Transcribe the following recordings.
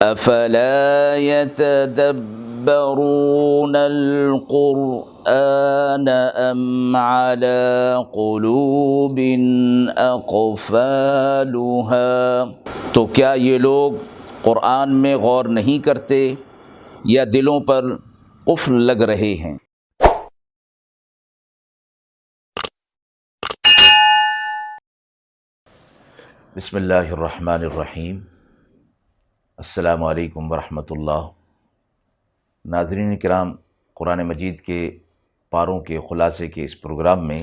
افلا يتدبرون القرآن ام على قلوب اقفالها، تو کیا یہ لوگ قرآن میں غور نہیں کرتے یا دلوں پر قفل لگ رہے ہیں؟ بسم اللہ الرحمن الرحیم۔ السلام علیکم ورحمۃ اللہ۔ ناظرین کرام، قرآن مجید کے پاروں کے خلاصے کے اس پروگرام میں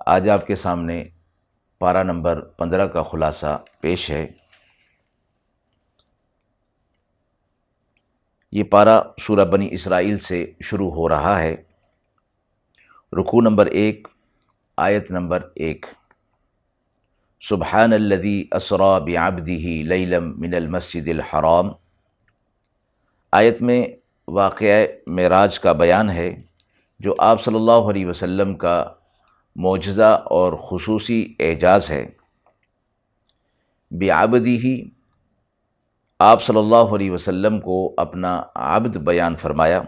آج آپ کے سامنے پارہ نمبر 15 کا خلاصہ پیش ہے۔ یہ پارہ سورہ بنی اسرائیل سے شروع ہو رہا ہے۔ رکوع نمبر 1، آیت نمبر 1۔ سبحان الذی اسریٰ بعبدہ لیلا من المسجد الحرام۔ آیت میں واقعہ معراج کا بیان ہے، جو آپ صلی اللہ علیہ وسلم کا معجزہ اور خصوصی اعجاز ہے۔ بعبدہ، آپ صلی اللہ علیہ وسلم کو اپنا عبد بیان فرمایا،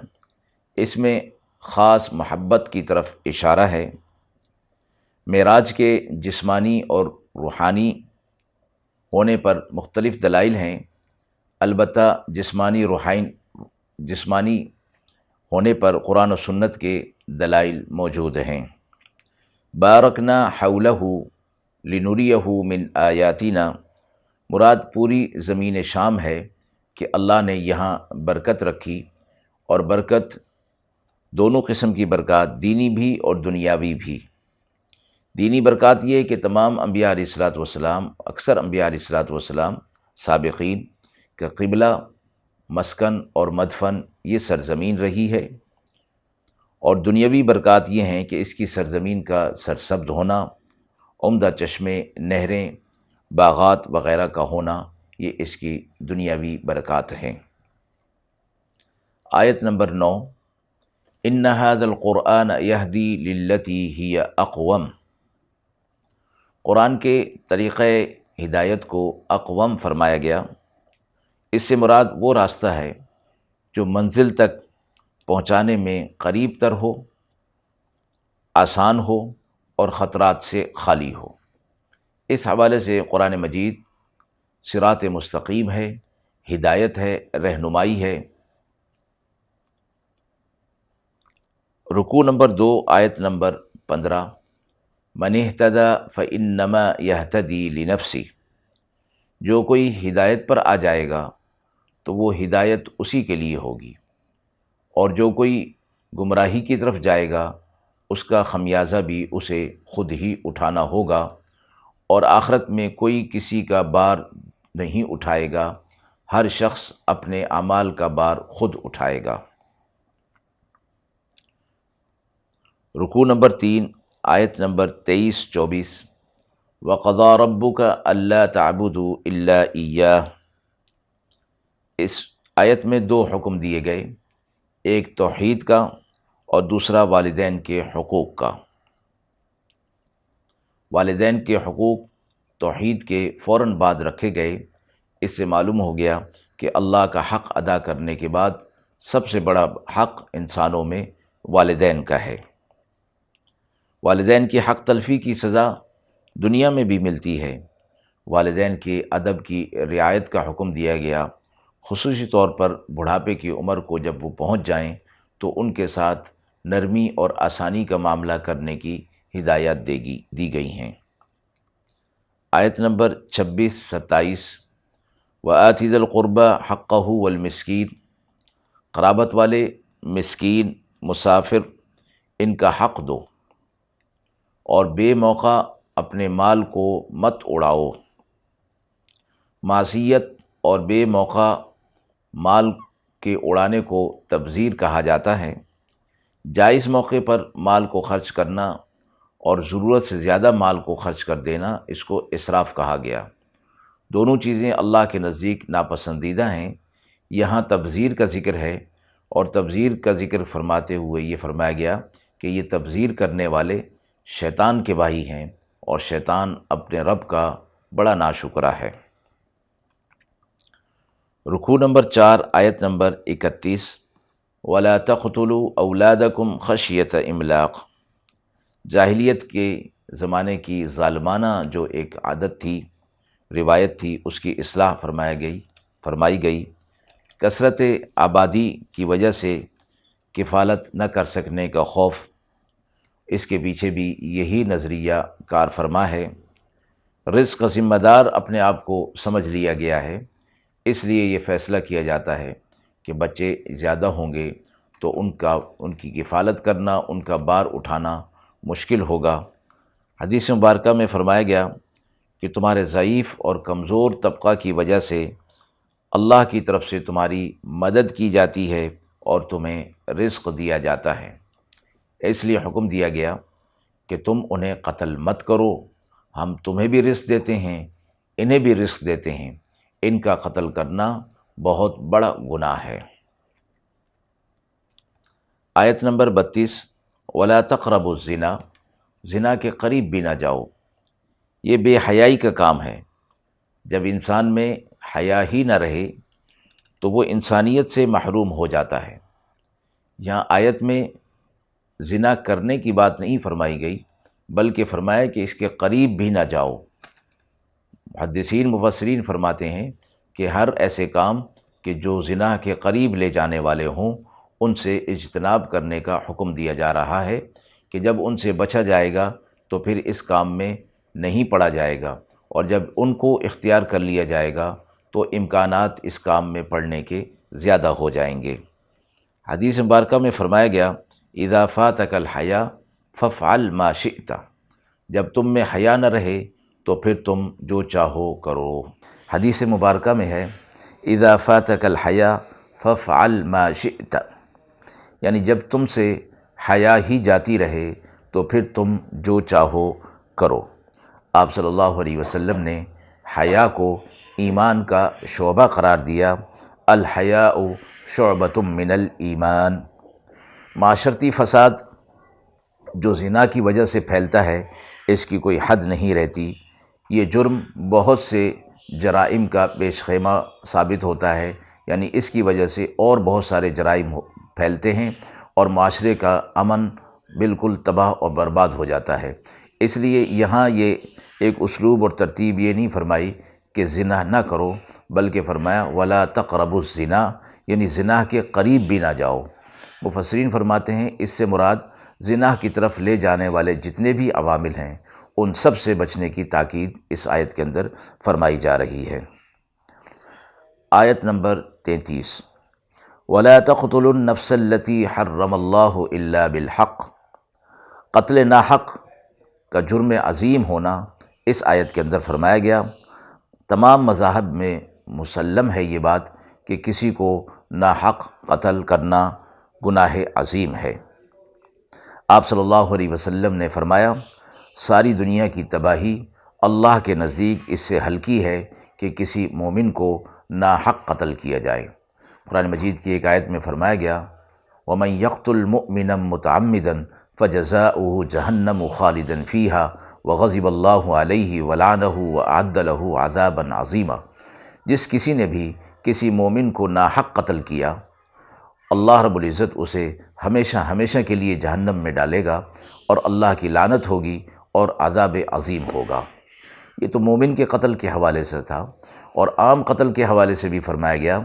اس میں خاص محبت کی طرف اشارہ ہے۔ معراج کے جسمانی اور روحانی ہونے پر مختلف دلائل ہیں، البتہ جسمانی ہونے پر قرآن و سنت کے دلائل موجود ہیں۔ بارکنا حولہ لنریہ من آیاتنا، مراد پوری زمین شام ہے کہ اللہ نے یہاں برکت رکھی، اور برکت دونوں قسم کی برکات، دینی بھی اور دنیاوی بھی۔ دینی برکات یہ کہ تمام انبیاء علیہ الصلوۃ والسلام، اکثر انبیاء علیہ الصلوۃ والسلام سابقین کا قبلہ، مسکن اور مدفن یہ سرزمین رہی ہے، اور دنیاوی برکات یہ ہیں کہ اس کی سرزمین کا سرسبز ہونا، عمدہ چشمے، نہریں، باغات وغیرہ کا ہونا، یہ اس کی دنیاوی برکات ہیں۔ آیت نمبر 9۔ ان ھذا القرآن یہدی للتی ہی اقوم۔ قرآن کے طریقہ ہدایت کو اقوم فرمایا گیا۔ اس سے مراد وہ راستہ ہے جو منزل تک پہنچانے میں قریب تر ہو، آسان ہو اور خطرات سے خالی ہو۔ اس حوالے سے قرآن مجید صراط مستقیم ہے، ہدایت ہے، رہنمائی ہے۔ رکوع نمبر 2، آیت نمبر 15۔ من اہتدی فانما یہتدی لنفسہ، جو کوئی ہدایت پر آ جائے گا تو وہ ہدایت اسی کے لیے ہوگی، اور جو کوئی گمراہی کی طرف جائے گا اس کا خمیازہ بھی اسے خود ہی اٹھانا ہوگا، اور آخرت میں کوئی کسی کا بار نہیں اٹھائے گا، ہر شخص اپنے اعمال کا بار خود اٹھائے گا۔ رکوع نمبر 3، آیت نمبر 23-24۔ وَقَضَىٰ رَبُّكَ أَلَّا تَعْبُدُوا إِلَّا إِيَّاهُ۔ اس آیت میں 2 حکم دیے گئے، ایک توحید کا اور دوسرا والدین کے حقوق کا۔ والدین کے حقوق توحید کے فوراً بعد رکھے گئے۔ اس سے معلوم ہو گیا کہ اللہ کا حق ادا کرنے کے بعد سب سے بڑا حق انسانوں میں والدین کا ہے۔ والدین کی حق تلفی کی سزا دنیا میں بھی ملتی ہے۔ والدین کے ادب کی رعایت کا حکم دیا گیا، خصوصی طور پر بڑھاپے کی عمر کو جب وہ پہنچ جائیں تو ان کے ساتھ نرمی اور آسانی کا معاملہ کرنے کی ہدایات دی گئی ہیں۔ آیت نمبر 26-27۔ وَآتِ ذِی الْقُرْبَىٰ حَقَّهُ وَالْمِسْکِینَ، قرابت والے، مسکین، مسافر، ان کا حق دو، اور بے موقع اپنے مال کو مت اڑاؤ۔ معصیت اور بے موقع مال کے اڑانے کو تبذیر کہا جاتا ہے۔ جائز موقع پر مال کو خرچ کرنا اور ضرورت سے زیادہ مال کو خرچ کر دینا، اس کو اسراف کہا گیا۔ دونوں چیزیں اللہ کے نزدیک ناپسندیدہ ہیں۔ یہاں تبذیر کا ذکر ہے، اور تبذیر کا ذکر فرماتے ہوئے یہ فرمایا گیا کہ یہ تبذیر کرنے والے شیطان کے بھائی ہیں، اور شیطان اپنے رب کا بڑا ناشکرا ہے۔ رکوع نمبر 4 آیت نمبر 31، وَلَا تَقْتُلُوا أَوْلَادَكُمْ خَشْيَةَ إِمْلَاقٍ۔ جاہلیت کے زمانے کی ظالمانہ جو ایک عادت تھی، روایت تھی، اس کی اصلاح فرمائی گئی۔ کثرت آبادی کی وجہ سے کفالت نہ کر سکنے کا خوف، اس کے پیچھے بھی یہی نظریہ کار فرما ہے۔ رزق کا ذمہ دار اپنے آپ کو سمجھ لیا گیا ہے، اس لیے یہ فیصلہ کیا جاتا ہے کہ بچے زیادہ ہوں گے تو ان کی کفالت کرنا، ان کا بار اٹھانا مشکل ہوگا۔ حدیث مبارکہ میں فرمایا گیا کہ تمہارے ضعیف اور کمزور طبقہ کی وجہ سے اللہ کی طرف سے تمہاری مدد کی جاتی ہے اور تمہیں رزق دیا جاتا ہے، اس لیے حکم دیا گیا کہ تم انہیں قتل مت کرو، ہم تمہیں بھی رزق دیتے ہیں، انہیں بھی رزق دیتے ہیں، ان کا قتل کرنا بہت بڑا گناہ ہے۔ آیت نمبر 32، وَلَا تَقْرَبُوا الزِّنَا، زنا کے قریب بھی نہ جاؤ۔ یہ بے حیائی کا کام ہے۔ جب انسان میں حیا ہی نہ رہے تو وہ انسانیت سے محروم ہو جاتا ہے۔ یہاں آیت میں زنا کرنے کی بات نہیں فرمائی گئی، بلکہ فرمایا کہ اس کے قریب بھی نہ جاؤ۔ محدثین مفسرین فرماتے ہیں کہ ہر ایسے کام کہ جو زنا کے قریب لے جانے والے ہوں، ان سے اجتناب کرنے کا حکم دیا جا رہا ہے کہ جب ان سے بچا جائے گا تو پھر اس کام میں نہیں پڑا جائے گا، اور جب ان کو اختیار کر لیا جائے گا تو امکانات اس کام میں پڑنے کے زیادہ ہو جائیں گے۔ حدیث مبارکہ میں فرمایا گیا، اذا فاتک الحیا فافعل ما شئت، جب تم میں حیا نہ رہے تو پھر تم جو چاہو کرو۔ حدیث مبارکہ میں ہے، اذا فاتک الحیا فافعل ما شئت، یعنی جب تم سے حیا ہی جاتی رہے تو پھر تم جو چاہو کرو۔ آپ صلی اللہ علیہ وسلم نے حیا کو ایمان کا شعبہ قرار دیا۔ الحیاء شعبۃ من الایمان۔ معاشرتی فساد جو زنا کی وجہ سے پھیلتا ہے، اس کی کوئی حد نہیں رہتی۔ یہ جرم بہت سے جرائم کا پیش خیمہ ثابت ہوتا ہے، یعنی اس کی وجہ سے اور بہت سارے جرائم پھیلتے ہیں اور معاشرے کا امن بالکل تباہ اور برباد ہو جاتا ہے۔ اس لیے یہاں یہ ایک اسلوب اور ترتیب یہ نہیں فرمائی کہ زنا نہ کرو، بلکہ فرمایا وَلَا تَقْرَبُوا الزِّنَا، یعنی زنا کے قریب بھی نہ جاؤ۔ مفسرین فرماتے ہیں اس سے مراد زنا کی طرف لے جانے والے جتنے بھی عوامل ہیں، ان سب سے بچنے کی تاکید اس آیت کے اندر فرمائی جا رہی ہے۔ آیت نمبر 33، وَلَا تَقْتُلُوا النَّفْسَ الَّتِي حَرَّمَ اللَّهُ إِلَّا بِالْحَقِّ۔ قتل ناحق کا جرم عظیم ہونا اس آیت کے اندر فرمایا گیا۔ تمام مذاہب میں مسلم ہے یہ بات کہ کسی کو ناحق قتل کرنا گناہ عظیم ہے۔ آپ صلی اللہ علیہ وسلم نے فرمایا، ساری دنیا کی تباہی اللہ کے نزدیک اس سے ہلکی ہے کہ کسی مومن کو ناحق قتل کیا جائے۔ قرآن مجید کی ایک آیت میں فرمایا گیا، وَمَن يَقْتُلْ مُؤْمِنًا مُتَعَمِّدًا فَجَزَاؤُهُ جَهَنَّمُ خَالِدًا فِيهَا وَغَضِبَ اللَّهُ عَلَيْهِ وَلَعَنَهُ وَأَعَدَّ لَهُ عَذَابًا عَظِيمًا۔ جس کسی نے بھی کسی مومن کو ناحق قتل کیا، اللہ رب العزت اسے ہمیشہ ہمیشہ کے لیے جہنم میں ڈالے گا، اور اللہ کی لعنت ہوگی اور عذاب عظیم ہوگا۔ یہ تو مومن کے قتل کے حوالے سے تھا، اور عام قتل کے حوالے سے بھی فرمایا گیا،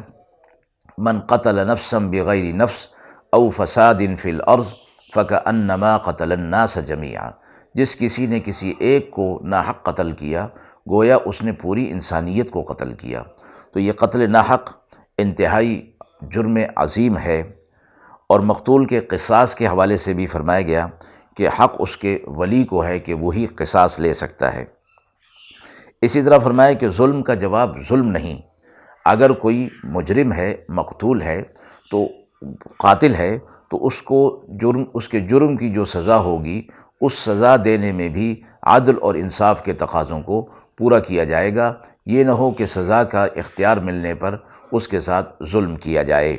من قتل نفسا بغیر نفس او فساد فی الارض فکأنما قتل الناس جمیعا۔ جس کسی نے کسی ایک کو ناحق قتل کیا، گویا اس نے پوری انسانیت کو قتل کیا۔ تو یہ قتل ناحق انتہائی جرم عظیم ہے، اور مقتول کے قصاص کے حوالے سے بھی فرمایا گیا کہ حق اس کے ولی کو ہے کہ وہی قصاص لے سکتا ہے۔ اسی طرح فرمایا کہ ظلم کا جواب ظلم نہیں۔ اگر کوئی مجرم ہے، مقتول ہے، تو قاتل ہے، تو اس کے جرم کی جو سزا ہوگی، اس سزا دینے میں بھی عدل اور انصاف کے تقاضوں کو پورا کیا جائے گا۔ یہ نہ ہو کہ سزا کا اختیار ملنے پر اس کے ساتھ ظلم کیا جائے۔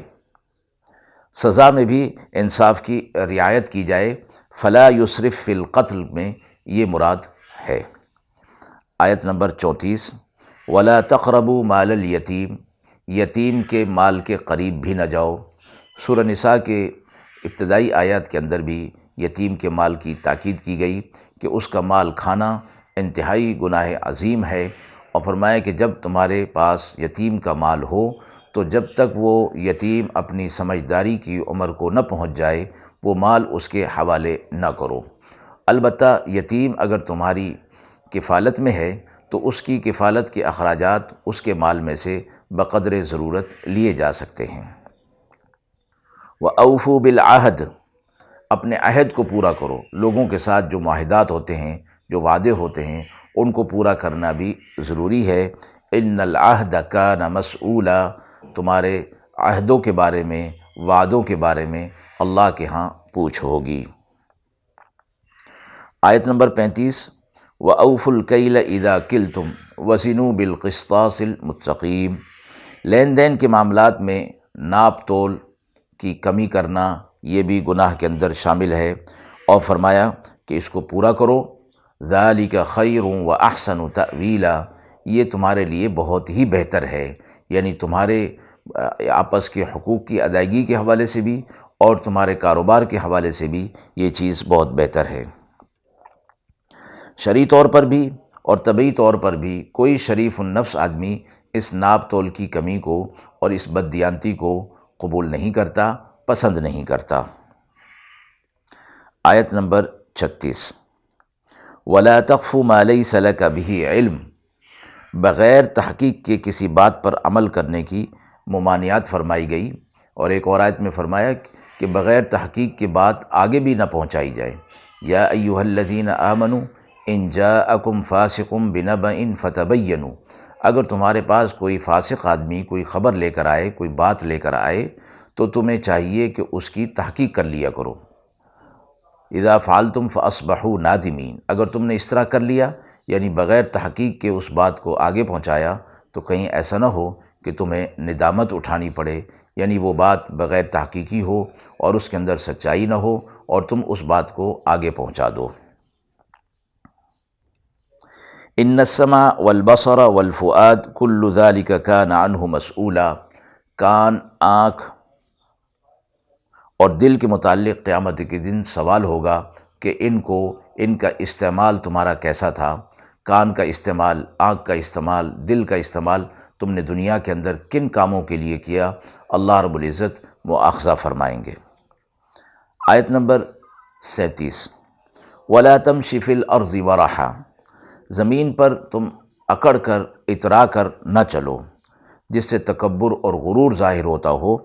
سزا میں بھی انصاف کی رعایت کی جائے۔ فلا یسرف فی القتل میں یہ مراد ہے۔ آیت نمبر 34، وَلَا تَقْرَبُوا مَالَ الْيَتِيمِ، یتیم کے مال کے قریب بھی نہ جاؤ۔ سورہ نساء کے ابتدائی آیات کے اندر بھی یتیم کے مال کی تاکید کی گئی کہ اس کا مال کھانا انتہائی گناہ عظیم ہے، اور فرمایا کہ جب تمہارے پاس یتیم کا مال ہو تو جب تک وہ یتیم اپنی سمجھداری کی عمر کو نہ پہنچ جائے وہ مال اس کے حوالے نہ کرو۔ البتہ یتیم اگر تمہاری کفالت میں ہے تو اس کی کفالت کے اخراجات اس کے مال میں سے بقدر ضرورت لیے جا سکتے ہیں۔ وَأَوْفُوا بِالْعَهْدِ، اپنے عہد کو پورا کرو۔ لوگوں کے ساتھ جو معاہدات ہوتے ہیں، جو وعدے ہوتے ہیں، ان کو پورا کرنا بھی ضروری ہے۔ إِنَّ الْعَهْدَ كَانَ مَسْئُولًا، تمہارے عہدوں کے بارے میں، وعدوں کے بارے میں اللہ کے ہاں پوچھ ہوگی۔ آیت نمبر 35، وَأَوْفُوا الْكَيْلَ إِذَا كِلْتُمْ وَزِنُوا بِالْقِسْطَاسِ الْمُسْتَقِيمِ، لین دین کے معاملات میں ناپ تول کی کمی کرنا یہ بھی گناہ کے اندر شامل ہے، اور فرمایا کہ اس کو پورا کرو۔ ذَلِكَ خَيْرٌ وَأَحْسَنُ تَأْوِيلًا، یہ تمہارے لیے بہت ہی بہتر ہے، یعنی تمہارے آپس کے حقوق کی ادائیگی کے حوالے سے بھی اور تمہارے کاروبار کے حوالے سے بھی یہ چیز بہت بہتر ہے۔ شرعی طور پر بھی اور طبعی طور پر بھی کوئی شریف النفس آدمی اس ناپ تول کی کمی کو اور اس بددیانتی کو قبول نہیں کرتا، پسند نہیں کرتا۔ آیت نمبر 36، وَلَا تَقْفُ مَا لَيْسَ لَكَ بِهِ عِلْمٌ، بغیر تحقیق کے کسی بات پر عمل کرنے کی ممانعت فرمائی گئی، اور ایک اور آیت میں فرمایا کہ بغیر تحقیق کے بات آگے بھی نہ پہنچائی جائے۔ یا ایھا الذین آمنوا ان جاءکم فاسق بنبأ فتبینوا، اگر تمہارے پاس کوئی فاسق آدمی کوئی خبر لے کر آئے، کوئی بات لے کر آئے تو تمہیں چاہیے کہ اس کی تحقیق کر لیا کرو۔ اذا فعلتم فاصبحوا نادمین، اگر تم نے اس طرح کر لیا یعنی بغیر تحقیق کے اس بات کو آگے پہنچایا تو کہیں ایسا نہ ہو کہ تمہیں ندامت اٹھانی پڑے، یعنی وہ بات بغیر تحقیقی ہو اور اس کے اندر سچائی نہ ہو اور تم اس بات کو آگے پہنچا دو۔ ان السمع والبصر والفؤاد كل ذلك كان عنه مسؤولا، کان، آنکھ اور دل کے متعلق قیامت کے دن سوال ہوگا کہ ان کا استعمال تمہارا کیسا تھا۔ کان کا استعمال، آنکھ کا استعمال، دل کا استعمال تم نے دنیا کے اندر کن کاموں کے لیے کیا، اللہ رب العزت مؤاخذہ فرمائیں گے۔ آیت نمبر 37، وَلَا تَمْشِ فِي الْأَرْضِ مَرَحًا، زمین پر تم اکڑ کر اترا کر نہ چلو، جس سے تکبر اور غرور ظاہر ہوتا ہو۔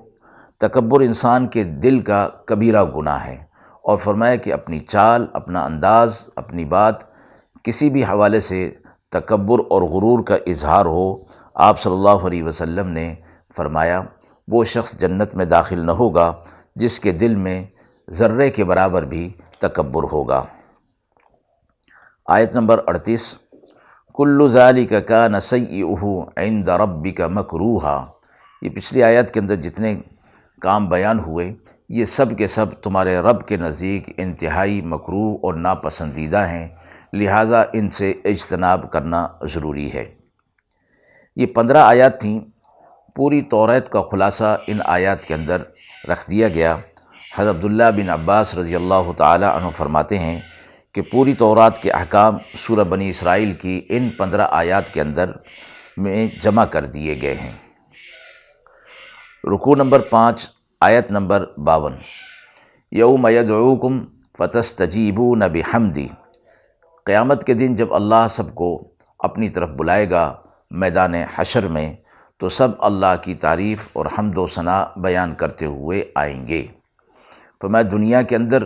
تکبر انسان کے دل کا کبیرہ گناہ ہے، اور فرمایا کہ اپنی چال، اپنا انداز، اپنی بات کسی بھی حوالے سے تکبر اور غرور کا اظہار ہو، آپ صلی اللہ علیہ وسلم نے فرمایا وہ شخص جنت میں داخل نہ ہوگا جس کے دل میں ذرے کے برابر بھی تکبر ہوگا۔ آیت نمبر 38، کل ذالک کان سیئہ عند ربک مکروہا، یہ پچھلی آیت کے اندر جتنے کام بیان ہوئے یہ سب کے سب تمہارے رب کے نزدیک انتہائی مکروہ اور ناپسندیدہ ہیں، لہٰذا ان سے اجتناب کرنا ضروری ہے۔ یہ 15 آیات تھیں، پوری توریت کا خلاصہ ان آیات کے اندر رکھ دیا گیا۔ حضرت عبداللہ بن عباس رضی اللہ تعالی عنہ فرماتے ہیں کہ پوری تورات کے احکام سورہ بنی اسرائیل کی ان 15 آیات کے اندر میں جمع کر دیے گئے ہیں۔ رکوع نمبر 5، آیت نمبر 52، یوم یدعوکم فتستجیبون بحمدی، قیامت کے دن جب اللہ سب کو اپنی طرف بلائے گا میدان حشر میں تو سب اللہ کی تعریف اور حمد و ثنا بیان کرتے ہوئے آئیں گے۔ فرمایا دنیا کے اندر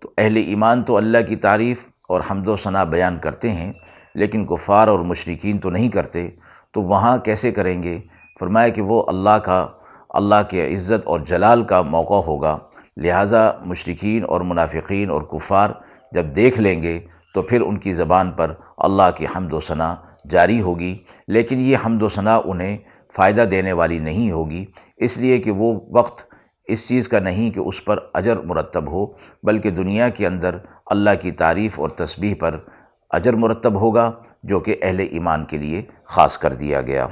تو اہل ایمان تو اللہ کی تعریف اور حمد و ثنا بیان کرتے ہیں، لیکن کفار اور مشرکین تو نہیں کرتے، تو وہاں کیسے کریں گے؟ فرمایا کہ وہ اللہ کے عزت اور جلال کا موقع ہوگا، لہٰذا مشرکین اور منافقین اور کفار جب دیکھ لیں گے تو پھر ان کی زبان پر اللہ کی حمد و ثنا جاری ہوگی، لیکن یہ حمد و ثنا انہیں فائدہ دینے والی نہیں ہوگی، اس لیے کہ وہ وقت اس چیز کا نہیں کہ اس پر اجر مرتب ہو، بلکہ دنیا کے اندر اللہ کی تعریف اور تسبیح پر اجر مرتب ہوگا جو کہ اہل ایمان کے لیے خاص کر دیا گیا۔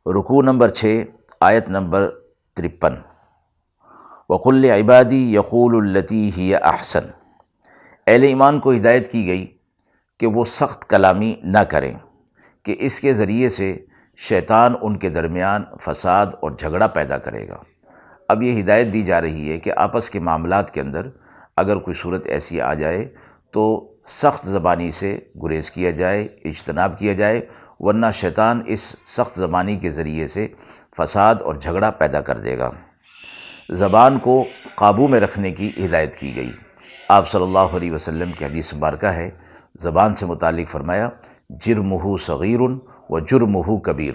رکوع نمبر 6 آیت نمبر 53، وَقُلْ لِعِبَادِي يَقُولُوا الَّتِي هِيَ أَحْسَنُ۔ اہل ایمان کو ہدایت کی گئی کہ وہ سخت کلامی نہ کریں کہ اس کے ذریعے سے شیطان ان کے درمیان فساد اور جھگڑا پیدا کرے گا۔ اب یہ ہدایت دی جا رہی ہے کہ آپس کے معاملات کے اندر اگر کوئی صورت ایسی آ جائے تو سخت زبانی سے گریز کیا جائے، اجتناب کیا جائے، ورنہ شیطان اس سخت زبانی کے ذریعے سے فساد اور جھگڑا پیدا کر دے گا۔ زبان کو قابو میں رکھنے کی ہدایت کی گئی۔ آپ صلی اللہ علیہ وسلم کی حدیث مبارکہ ہے، زبان سے متعلق فرمایا جرمہ صغیر و جرمہ کبیر۔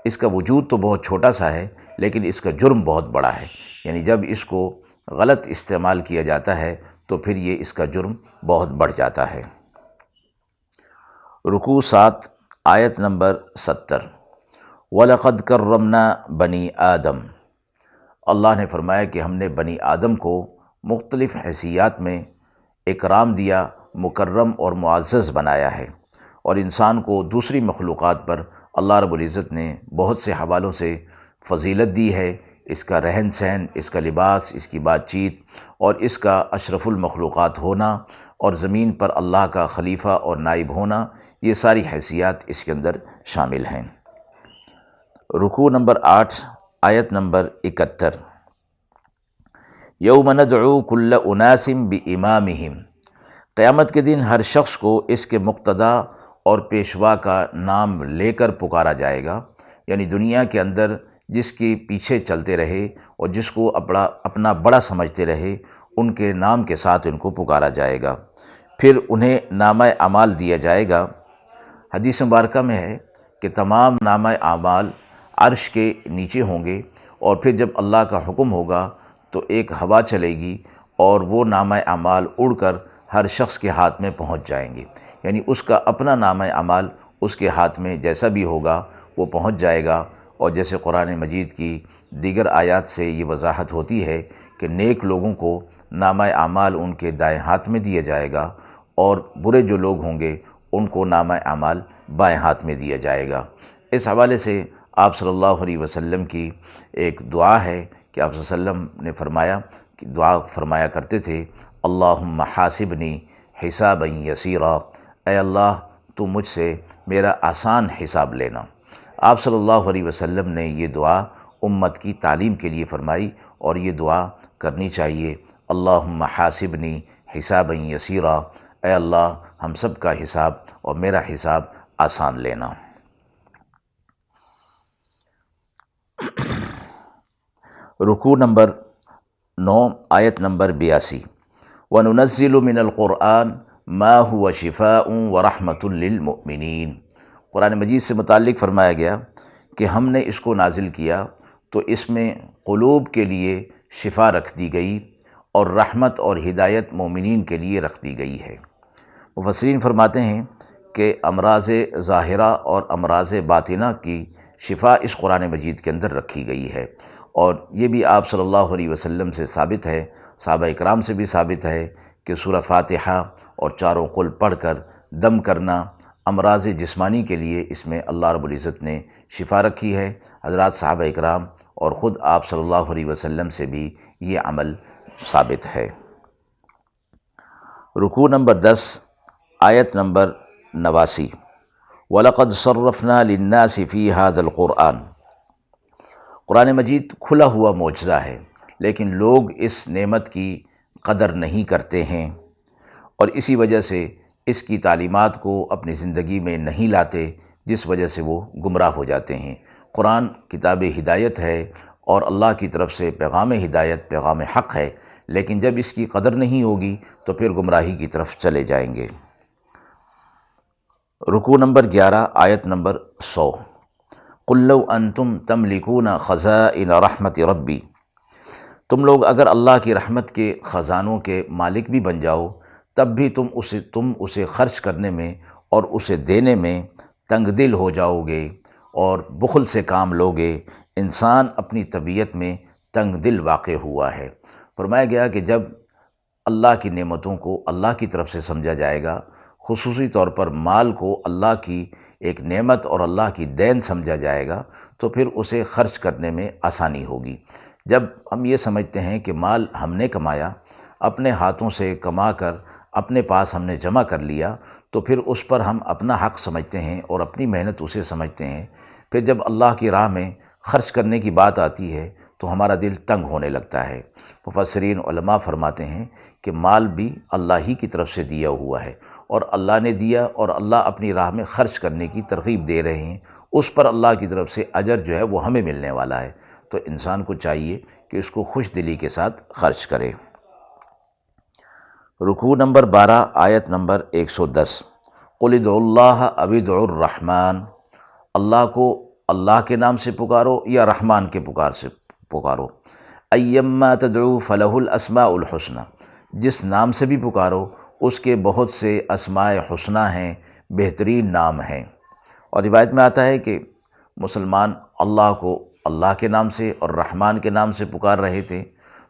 اس کا وجود تو بہت چھوٹا سا ہے لیکن اس کا جرم بہت بڑا ہے، یعنی جب اس کو غلط استعمال کیا جاتا ہے تو پھر یہ اس کا جرم بہت بڑھ جاتا ہے۔ رکوع 7 آیت نمبر 70، وَلَقَدْ كَرَّمْنَا بَنِي آدم۔ اللہ نے فرمایا کہ ہم نے بنی آدم کو مختلف حیثیات میں اکرام دیا، مکرم اور معزز بنایا ہے، اور انسان کو دوسری مخلوقات پر اللہ رب العزت نے بہت سے حوالوں سے فضیلت دی ہے۔ اس کا رہن سہن، اس کا لباس، اس کی بات چیت، اور اس کا اشرف المخلوقات ہونا، اور زمین پر اللہ کا خلیفہ اور نائب ہونا، یہ ساری حیثیات اس کے اندر شامل ہیں۔ رکوع نمبر 8 آیت نمبر 71، یوم ندعو کل اناس بامامہم۔ قیامت کے دن ہر شخص کو اس کے مقتدیٰ اور پیشوا کا نام لے کر پکارا جائے گا، یعنی دنیا کے اندر جس کے پیچھے چلتے رہے اور جس کو اپنا بڑا سمجھتے رہے، ان کے نام کے ساتھ ان کو پکارا جائے گا۔ پھر انہیں نامہ اعمال دیا جائے گا۔ حدیث مبارکہ میں ہے کہ تمام نامہ اعمال عرش کے نیچے ہوں گے، اور پھر جب اللہ کا حکم ہوگا تو ایک ہوا چلے گی اور وہ نامہ اعمال اڑ کر ہر شخص کے ہاتھ میں پہنچ جائیں گے، یعنی اس کا اپنا نامہ اعمال اس کے ہاتھ میں جیسا بھی ہوگا وہ پہنچ جائے گا۔ اور جیسے قرآن مجید کی دیگر آیات سے یہ وضاحت ہوتی ہے کہ نیک لوگوں کو نامہ اعمال ان کے دائیں ہاتھ میں دیا جائے گا، اور برے جو لوگ ہوں گے ان کو نامہ اعمال بائیں ہاتھ میں دیا جائے گا۔ اس حوالے سے آپ صلی اللہ علیہ وسلم کی ایک دعا ہے کہ آپ صلی اللہ علیہ وسلم نے فرمایا کہ دعا فرمایا کرتے تھے، اللہم حاسبنی حسابا یسیرا، اے اللہ تو مجھ سے میرا آسان حساب لینا۔ آپ صلی اللہ علیہ وسلم نے یہ دعا امت کی تعلیم کے لیے فرمائی، اور یہ دعا کرنی چاہیے، اللہم حاسبنی حسابا یسیرا، اے اللہ ہم سب کا حساب اور میرا حساب آسان لینا۔ رکوع نمبر 9 آیت نمبر 82، وَنُنَزِّلُ مِنَ الْقُرْآنِ مَا هُوَ شِفَاءٌ وَرَحْمَةٌ لِّلْمُؤْمِنِينَ۔ قرآن مجید سے متعلق فرمایا گیا کہ ہم نے اس کو نازل کیا تو اس میں قلوب کے لیے شفا رکھ دی گئی، اور رحمت اور ہدایت مومنین کے لیے رکھ دی گئی ہے۔ مفسرین فرماتے ہیں کہ امراض ظاہرہ اور امراض باطنہ کی شفا اس قرآن مجید کے اندر رکھی گئی ہے، اور یہ بھی آپ صلی اللہ علیہ وسلم سے ثابت ہے، صحابہ اکرام سے بھی ثابت ہے کہ سورہ فاتحہ اور چاروں قل پڑھ کر دم کرنا امراض جسمانی کے لیے اس میں اللہ رب العزت نے شفا رکھی ہے۔ حضرات صحابہ اکرام اور خود آپ صلی اللہ علیہ وسلم سے بھی یہ عمل ثابت ہے۔ رکوع نمبر 10 آیت نمبر 89، وَلَقَدْ صَرَّفْنَا لِلنَّاسِ فِي هَذَا الْقُرْآنِ۔ قرآن مجید کھلا ہوا معجزہ ہے، لیکن لوگ اس نعمت کی قدر نہیں کرتے ہیں، اور اسی وجہ سے اس کی تعلیمات کو اپنی زندگی میں نہیں لاتے، جس وجہ سے وہ گمراہ ہو جاتے ہیں۔ قرآن کتاب ہدایت ہے اور اللہ کی طرف سے پیغام ہدایت، پیغام حق ہے، لیکن جب اس کی قدر نہیں ہوگی تو پھر گمراہی کی طرف چلے جائیں گے۔ رکوع نمبر 11 آیت نمبر 100، قُلْ لَوْ أَنْتُمْ تَمْلِكُونَ خَزَائِنَ رَحْمَةِ رَبِّي۔ تم لوگ اگر اللہ کی رحمت کے خزانوں کے مالک بھی بن جاؤ، تب بھی تم اسے خرچ کرنے میں اور اسے دینے میں تنگ دل ہو جاؤ گے اور بخل سے کام لوگے۔ انسان اپنی طبیعت میں تنگ دل واقع ہوا ہے۔ فرمایا گیا کہ جب اللہ کی نعمتوں کو اللہ کی طرف سے سمجھا جائے گا، خصوصی طور پر مال کو اللہ کی ایک نعمت اور اللہ کی دین سمجھا جائے گا، تو پھر اسے خرچ کرنے میں آسانی ہوگی۔ جب ہم یہ سمجھتے ہیں کہ مال ہم نے کمایا، اپنے ہاتھوں سے کما کر اپنے پاس ہم نے جمع کر لیا، تو پھر اس پر ہم اپنا حق سمجھتے ہیں اور اپنی محنت اسے سمجھتے ہیں۔ پھر جب اللہ کی راہ میں خرچ کرنے کی بات آتی ہے تو ہمارا دل تنگ ہونے لگتا ہے۔ مفسرین علماء فرماتے ہیں کہ مال بھی اللہ ہی کی طرف سے دیا ہوا ہے، اور اللہ نے دیا اور اللہ اپنی راہ میں خرچ کرنے کی ترغیب دے رہے ہیں، اس پر اللہ کی طرف سے اجر جو ہے وہ ہمیں ملنے والا ہے۔ تو انسان کو چاہیے کہ اس کو خوش دلی کے ساتھ خرچ کرے۔ رکوع نمبر 12 آیت نمبر 110۔ قُلِ ادْعُوا اللَّهَ أَوِ ادْعُوا الرَّحْمَٰنَ، اللہ کو اللہ کے نام سے پکارو یا رحمان کے پکار سے پکارو۔ أَيَّمَّا تَدْعُوا فَلَهُ الْأَسْمَاءُ الْحُسْنَى، جس نام سے بھی پکارو اس کے بہت سے اسماء حسنہ ہیں، بہترین نام ہیں۔ اور روایت میں آتا ہے کہ مسلمان اللہ کو اللہ کے نام سے اور رحمان کے نام سے پکار رہے تھے،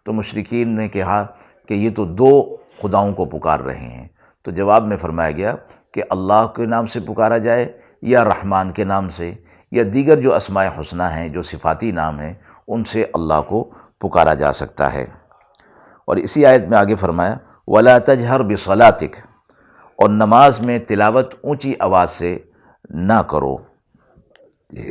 تو مشرکین نے کہا کہ یہ تو دو خداؤں کو پکار رہے ہیں۔ تو جواب میں فرمایا گیا کہ اللہ کے نام سے پکارا جائے یا رحمان کے نام سے، یا دیگر جو اسماء حسنہ ہیں، جو صفاتی نام ہیں، ان سے اللہ کو پکارا جا سکتا ہے۔ اور اسی آیت میں آگے فرمایا وَلَا تَجْهَرْ بِصَلَاتِكَ، اور نماز میں تلاوت اونچی آواز سے نہ کرو۔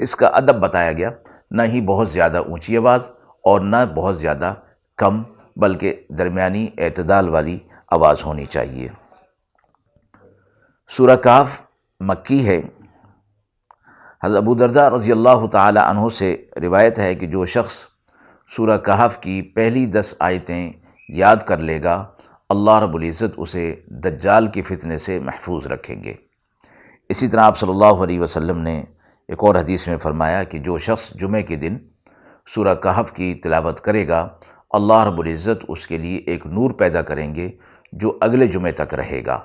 اس کا ادب بتایا گیا، نہ ہی بہت زیادہ اونچی آواز اور نہ بہت زیادہ کم، بلکہ درمیانی اعتدال والی آواز ہونی چاہیے۔ سورہ کہف مکی ہے۔ حضرت ابو درداء رضی اللہ تعالی عنہ سے روایت ہے کہ جو شخص سورہ کہف کی پہلی 10 آیتیں یاد کر لے گا، اللہ رب العزت اسے دجال کے فتنے سے محفوظ رکھیں گے۔ اسی طرح آپ صلی اللہ علیہ وسلم نے ایک اور حدیث میں فرمایا کہ جو شخص جمعے کے دن سورہ کہف کی تلاوت کرے گا، اللہ رب العزت اس کے لیے ایک نور پیدا کریں گے جو اگلے جمعے تک رہے گا۔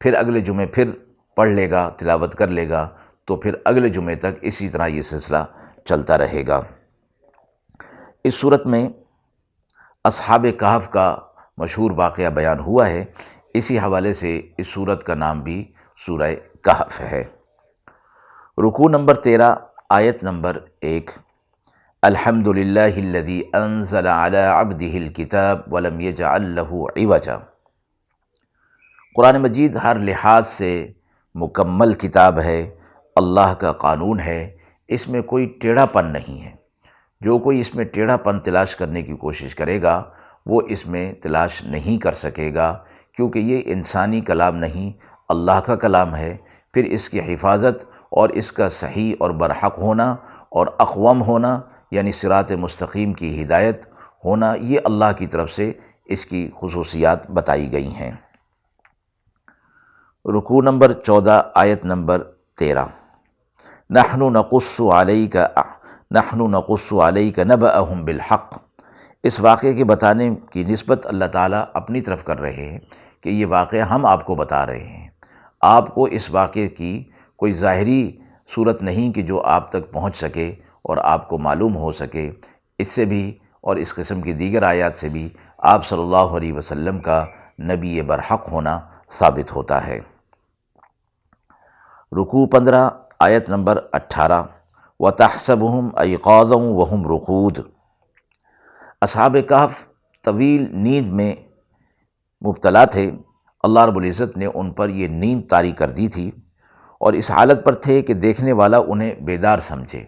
پھر اگلے جمعے پھر پڑھ لے گا، تلاوت کر لے گا، تو پھر اگلے جمعے تک اسی طرح یہ سلسلہ چلتا رہے گا۔ اس صورت میں اصحاب کہف کا مشہور واقعہ بیان ہوا ہے، اسی حوالے سے اس صورت کا نام بھی سورہ کہف ہے۔ رکوع نمبر 13 آیت نمبر 1۔ الحمد للہ الذی انزل علی عبدہ الکتاب ولم یجعل لہ عوجا، قرآن مجید ہر لحاظ سے مکمل کتاب ہے، اللہ کا قانون ہے، اس میں کوئی ٹیڑھا پن نہیں ہے۔ جو کوئی اس میں ٹیڑھا پن تلاش کرنے کی کوشش کرے گا وہ اس میں تلاش نہیں کر سکے گا، کیونکہ یہ انسانی کلام نہیں، اللہ کا کلام ہے۔ پھر اس کی حفاظت اور اس کا صحیح اور برحق ہونا اور اقوم ہونا، یعنی صراط مستقیم کی ہدایت ہونا، یہ اللہ کی طرف سے اس کی خصوصیات بتائی گئی ہیں۔ رکوع نمبر 14 آیت نمبر 13۔ نحن نقص علیک نبأہم بالحق، اس واقعے کے بتانے کی نسبت اللہ تعالیٰ اپنی طرف کر رہے ہیں کہ یہ واقعہ ہم آپ کو بتا رہے ہیں۔ آپ کو اس واقعے کی کوئی ظاہری صورت نہیں کہ جو آپ تک پہنچ سکے اور آپ کو معلوم ہو سکے، اس سے بھی اور اس قسم کی دیگر آیات سے بھی آپ صلی اللہ علیہ وسلم کا نبی برحق ہونا ثابت ہوتا ہے۔ رکوع 15 آیت نمبر 18۔ وَتَحْسَبُهُمْ أَيْقَاظًا وَهُمْ رُقُودٌ، اصحاب کہف طویل نیند میں مبتلا تھے، اللہ رب العزت نے ان پر یہ نیند طاری کر دی تھی، اور اس حالت پر تھے کہ دیکھنے والا انہیں بیدار سمجھے،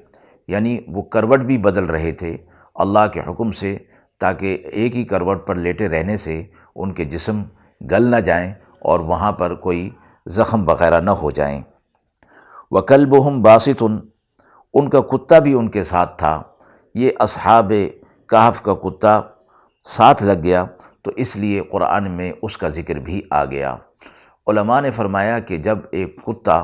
یعنی وہ کروٹ بھی بدل رہے تھے اللہ کے حکم سے، تاکہ ایک ہی کروٹ پر لیٹے رہنے سے ان کے جسم گل نہ جائیں اور وہاں پر کوئی زخم وغیرہ نہ ہو جائیں۔ وَكَلْبُهُمْ بَاسِطٌ، ان کا کتا بھی ان کے ساتھ تھا۔ یہ اصحاب کہف کا کتا ساتھ لگ گیا تو اس لیے قرآن میں اس کا ذکر بھی آ گیا۔ علماء نے فرمایا کہ جب ایک کتا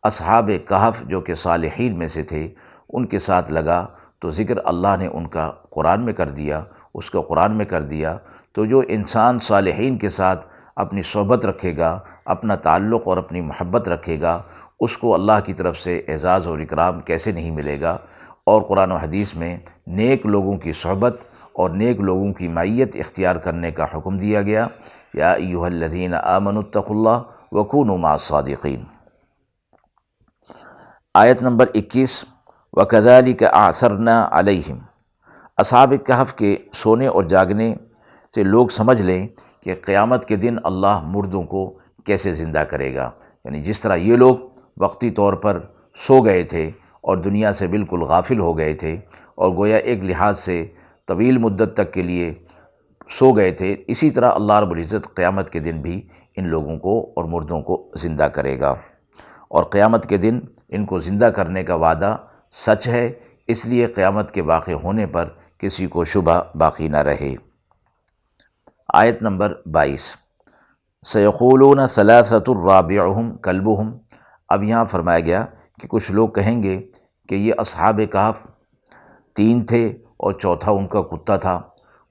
اصحاب کہف جو کہ صالحین میں سے تھے ان کے ساتھ لگا تو ذکر اللہ نے ان کا قرآن میں کر دیا، اس کا قرآن میں کر دیا۔ تو جو انسان صالحین کے ساتھ اپنی صحبت رکھے گا، اپنا تعلق اور اپنی محبت رکھے گا، اس کو اللہ کی طرف سے اعزاز اور اکرام کیسے نہیں ملے گا۔ اور قرآن و حدیث میں نیک لوگوں کی صحبت اور نیک لوگوں کی معیت اختیار کرنے کا حکم دیا گیا۔ یا ایھا الذین آمنوا اتقوا اللہ وکونوا مع الصادقین۔ آیت نمبر 21۔ وَكَذَلِكَ أَعْثَرْنَا عَلَيْهِمْ، اصحاب کہف کے سونے اور جاگنے سے لوگ سمجھ لیں کہ قیامت کے دن اللہ مردوں کو کیسے زندہ کرے گا، یعنی جس طرح یہ لوگ وقتی طور پر سو گئے تھے اور دنیا سے بالکل غافل ہو گئے تھے اور گویا ایک لحاظ سے طویل مدت تک کے لیے سو گئے تھے، اسی طرح اللہ رب العزت قیامت کے دن بھی ان لوگوں کو اور مردوں کو زندہ کرے گا، اور قیامت کے دن ان کو زندہ کرنے کا وعدہ سچ ہے، اس لیے قیامت کے واقع ہونے پر کسی کو شبہ باقی نہ رہے۔ آیت نمبر 22، سَيَقُولُونَ ثَلَاثَةٌ رَابِعُهُمْ كَلْبُهُمْ، اب یہاں فرمایا گیا کہ کچھ لوگ کہیں گے کہ یہ اصحاب کہف 3 تھے اور چوتھا ان کا کتا تھا،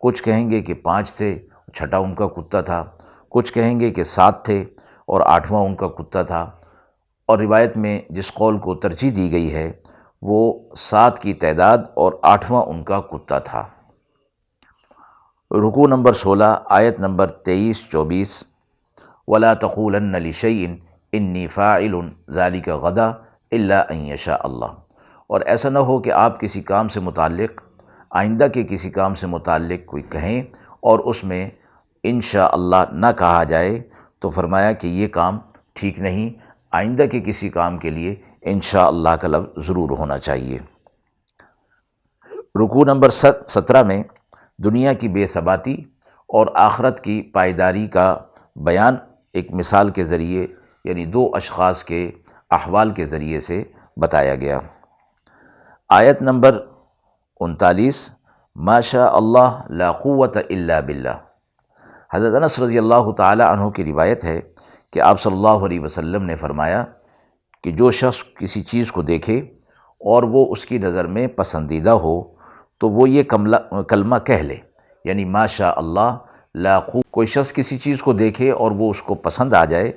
کچھ کہیں گے کہ 5 تھے، چھٹا ان کا کتا تھا، کچھ کہیں گے کہ 7 تھے اور 8واں ان کا کتا تھا، اور روایت میں جس قول کو ترجیح دی گئی ہے وہ 7 کی تعداد اور 8واں ان کا کتا تھا۔ رکوع نمبر 16، آیت نمبر 23-24، وَلَا تَقُولَنَّ لِشَيْءٍ إِنِّي فَاعِلٌ ذَلِكَ غَدًا إِلَّا أَن يَشَاءَ اللَّهُ، اور ایسا نہ ہو کہ آپ کسی کام سے متعلق، آئندہ کے کسی کام سے متعلق کوئی کہیں اور اس میں انشاءاللہ نہ کہا جائے، تو فرمایا کہ یہ کام ٹھیک نہیں، آئندہ کے کسی کام کے لیے انشاءاللہ کا لفظ ضرور ہونا چاہیے۔ رکوع نمبر 17 میں دنیا کی بے ثباتی اور آخرت کی پائیداری کا بیان ایک مثال کے ذریعے، یعنی 2 اشخاص کے احوال کے ذریعے سے بتایا گیا۔ آیت نمبر 39، ما شاء اللہ لا قوت الا باللہ، حضرت انس رضی اللہ تعالی عنہ کی روایت ہے کہ آپ صلی اللہ علیہ وسلم نے فرمایا کہ جو شخص کسی چیز کو دیکھے اور وہ اس کی نظر میں پسندیدہ ہو تو وہ یہ کلمہ کہہ لے، یعنی ما شاء اللہ لا قوت، کوئی شخص کسی چیز کو دیکھے اور وہ اس کو پسند آ جائے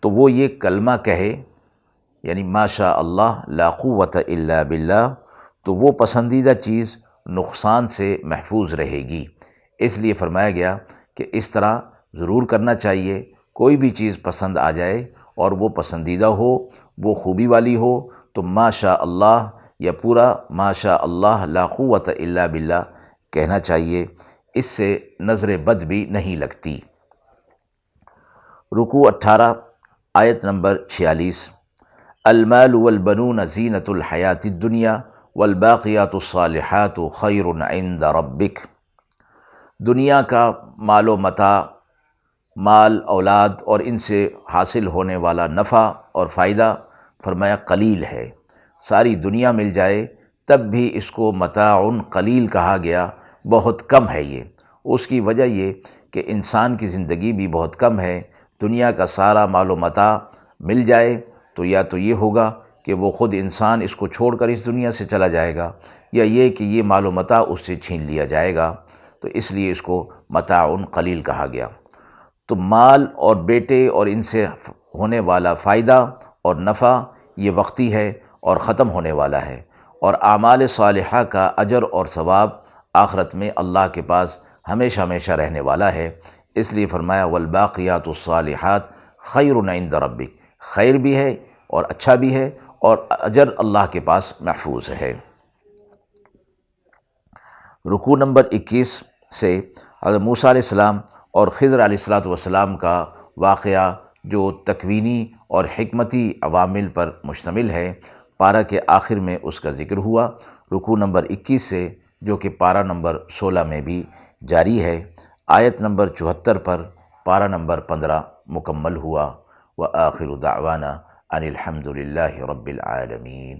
تو وہ یہ کلمہ کہے، یعنی ما شاء اللہ لا قوت الا باللہ، تو وہ پسندیدہ چیز نقصان سے محفوظ رہے گی۔ اس لیے فرمایا گیا کہ اس طرح ضرور کرنا چاہیے، کوئی بھی چیز پسند آ جائے اور وہ پسندیدہ ہو، وہ خوبی والی ہو، تو ما شاء اللہ یا پورا ما شاء اللہ لا قوت الا باللہ کہنا چاہیے، اس سے نظر بد بھی نہیں لگتی۔ رکوع 18، آیت نمبر 46، المال والبنون زینۃ الحیاۃ الدنیا والباقیات الصالحات خیر عند ربک، دنیا کا مال و متاع، مال اولاد اور ان سے حاصل ہونے والا نفع اور فائدہ فرمایا قلیل ہے، ساری دنیا مل جائے تب بھی اس کو متاع قلیل کہا گیا، بہت کم ہے یہ۔ اس کی وجہ یہ کہ انسان کی زندگی بھی بہت کم ہے، دنیا کا سارا مال و متاع مل جائے تو یا تو یہ ہوگا کہ وہ خود انسان اس کو چھوڑ کر اس دنیا سے چلا جائے گا، یا یہ کہ یہ مال و متاع اس سے چھین لیا جائے گا، تو اس لیے اس کو متاع قلیل کہا گیا۔ تو مال اور بیٹے اور ان سے ہونے والا فائدہ اور نفع یہ وقتی ہے اور ختم ہونے والا ہے، اور اعمال صالحہ کا اجر اور ثواب آخرت میں اللہ کے پاس ہمیشہ ہمیشہ رہنے والا ہے۔ اس لیے فرمایا والباقیات الصالحات خیر عند ربک، خیر بھی ہے اور اچھا بھی ہے اور اجر اللہ کے پاس محفوظ ہے۔ رکوع نمبر 21 سے حضرت موسیٰ علیہ السلام اور خضر علیہ السلام کا واقعہ جو تکوینی اور حکمتی عوامل پر مشتمل ہے، پارہ کے آخر میں اس کا ذکر ہوا، رکوع نمبر 21 سے، جو کہ پارہ نمبر 16 میں بھی جاری ہے، آیت نمبر 74 پر پارہ نمبر 15 مکمل ہوا۔ وآخر دعوانا ان الحمد للہ رب العالمین۔